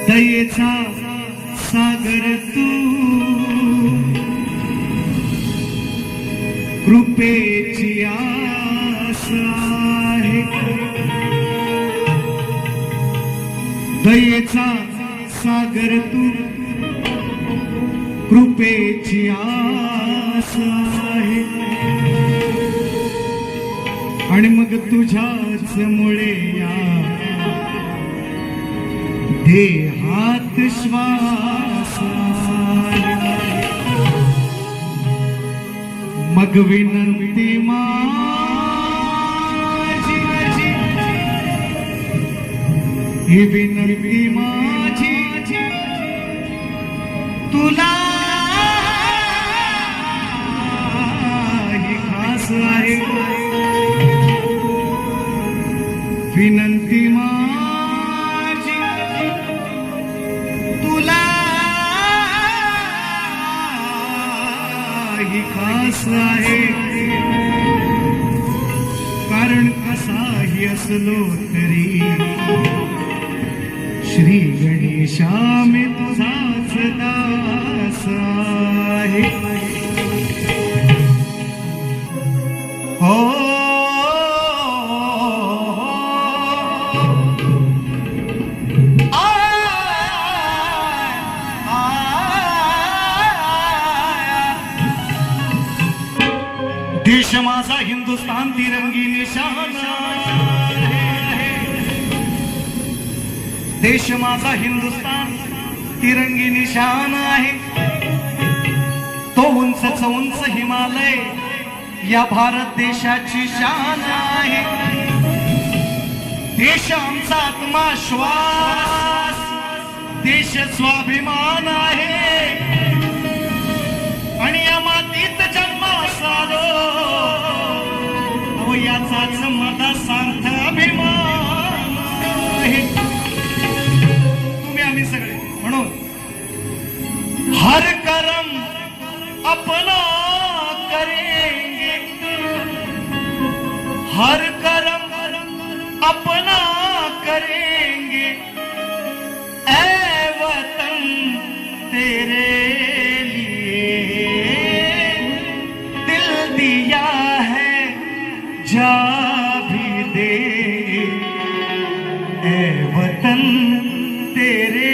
दयेचा सागर तू, कृपेची आस आहे. दयेचा सागर तू, कृपेची आस आहे. आणि मग तुझ्याच मुळे या देहात श्वास आहे. मग विनंती माझी, ही विनंती माझी तुला ही खास आहे. विनंती माझी तुला ही खास आहे. कारण कसाही असलो तरी श्री गणेशा मी तुझाच दास आहे. हो देश माझा हिंदुस्तान तिरंगी निशान आहे. देश माझा हिंदुस्तान तिरंगी निशान आहे. तो उंचच उंच हिमालय या भारत देशाची शान आहे. देश आमचा आत्मा श्वास, देश स्वाभिमान आहे. आणि या मातीत जन्मास आलो याचाच माझा सार्थ अभिमान आहे. तुम्ही आम्ही सगळे म्हणून हर कर्म अपना करेंगे, हर कर्म अपना करेंगे, ऐ वतन तेरे दिल दिया है जा भी दे, ऐ वतन तेरे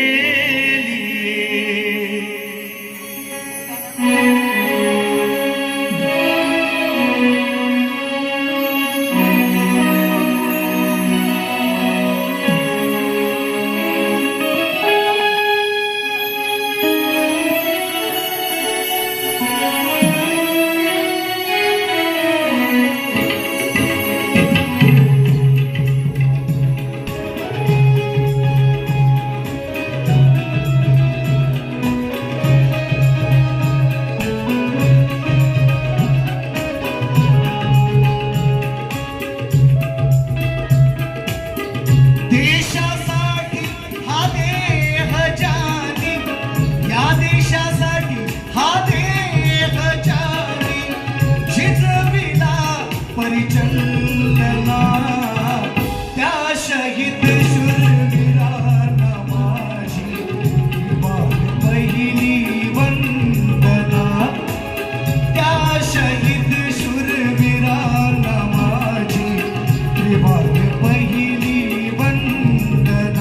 पहिली वंदना.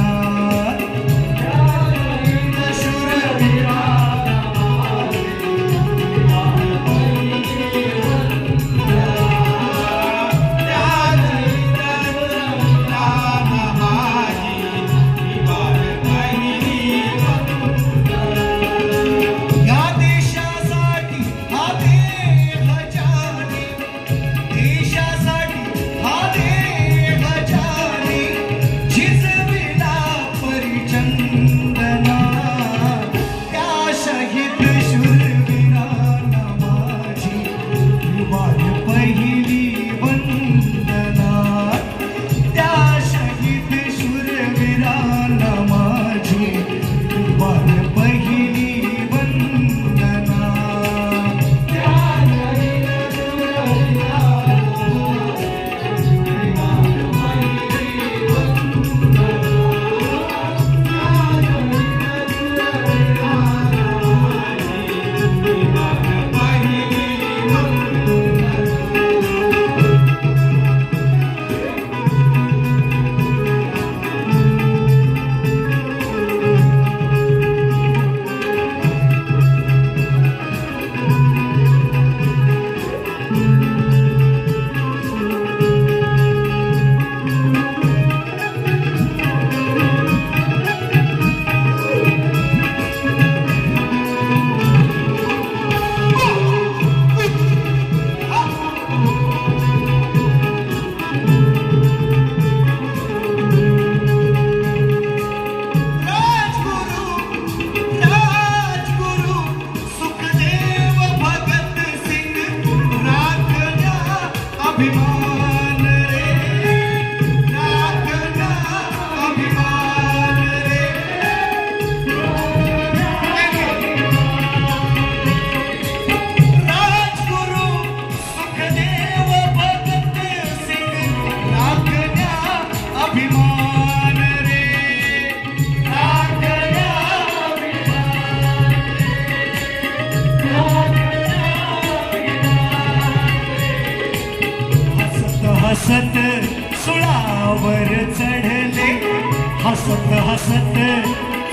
हसत हसत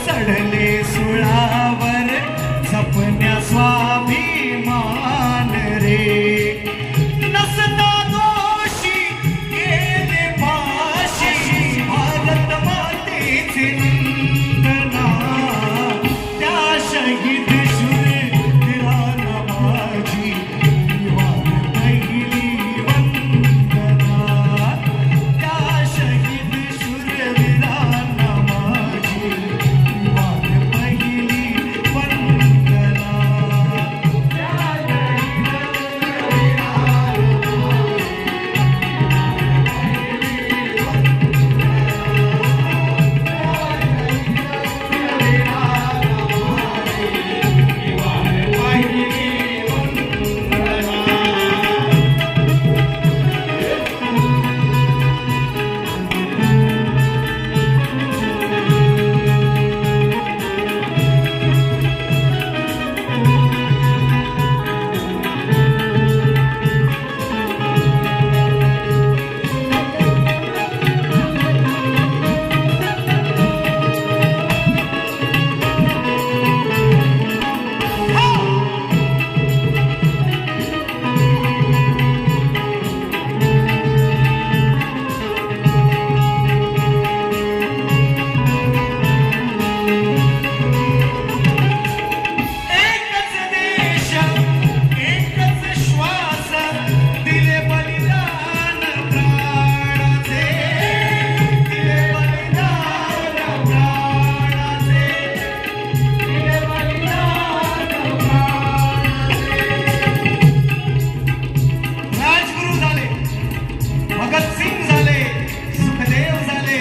चढले सुळावर जपण्या स्वाभिमान रे नसता दोषी गेले पाशी भारत मातेचे नंदना त्या शहीद शूरवीरांना माझी निवार पहिली वंदना त्या शहीद शूरवीरांना माझी निवार पहिली वंदना एकच देश एकच श्वास दिले बलिदान प्राणाचे दिले बलिदान प्राणाचे दिले बलिदान प्राणाचे राजगुरू झाले भगतसिंग झाले सुखदेव झाले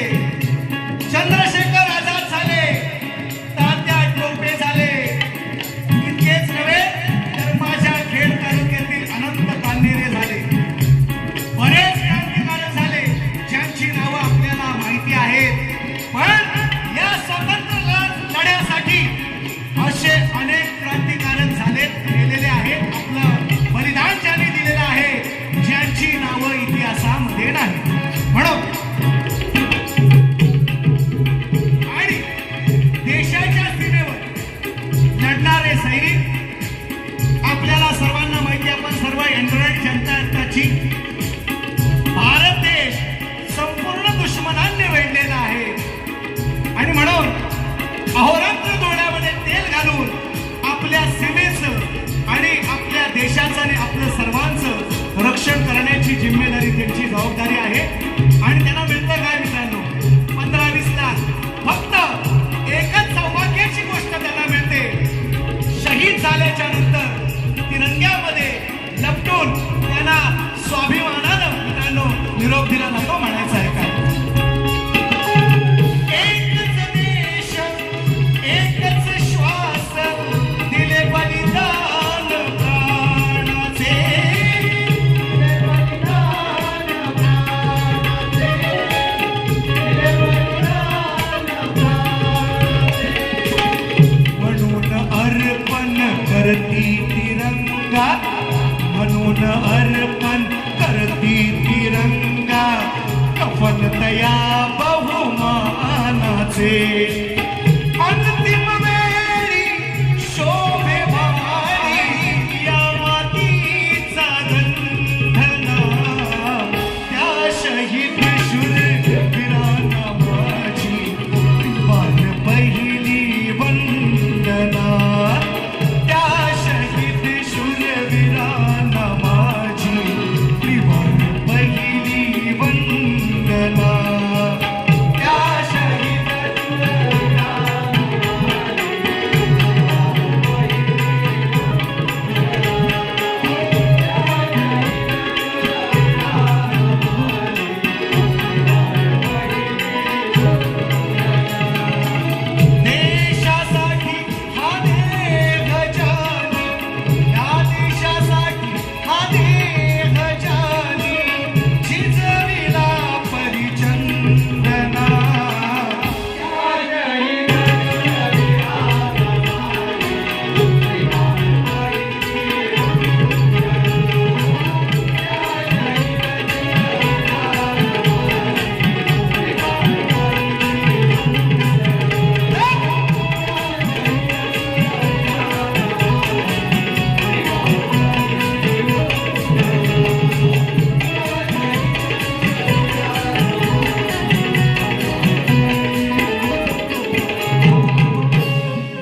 चंद्रशेखर आझाद झाले तात्या टोपे झाले इतकेच नव्हे तर माझ्या खेड तालुक्यातील अनंत कान्हेरे झाले बरेच क्रांतिकारक झाले ज्यांची नावं आपल्याला माहिती आहेत पण या स्वतंत्र लढ्यासाठी असे अनेक क्रांतिकारक झालेत गेलेले आहेत आपलं बलिदान ज्यांनी दिलेलं आहे ज्यांची नावं इतिहासामध्ये नाही म्हणून आणि देशाच्या सीमेवर लढणारे सैनिक आपल्याला सर्वांना माहिती आहे, आपण सर्व एंड्रॉइड जनता आहेत त्याची भारत देश संपूर्ण दुश्मनांनी वेढलेला आहे आणि म्हणून अहोरात्र डोळ्यामध्ये तेल घालून आपल्या सीमेचं आणि आपल्या देशाचं आणि आपलं सर्वांचं रक्षण करण्याची जिम्मेदारी त्यांची जबाबदारी आहे आणि त्यांना मिळतं काय मित्रांनो 15-20 लाख फक्त एकच सौभाग्याची गोष्ट त्यांना मिळते शहीद झाल्याच्या नंतर तिरंग्यामध्ये लपटून त्यांना स्वाभिमानानं मित्रांनो निरोप दिला नको म्हणायचं आहे काय एकच देश एकच श्वास दिले बलिदान प्राणाचे दिले बलिदान प्राणाचे दिले बलिदान प्राणाचे म्हणून अर्पण करती तिरंगा म्हणून अर्पण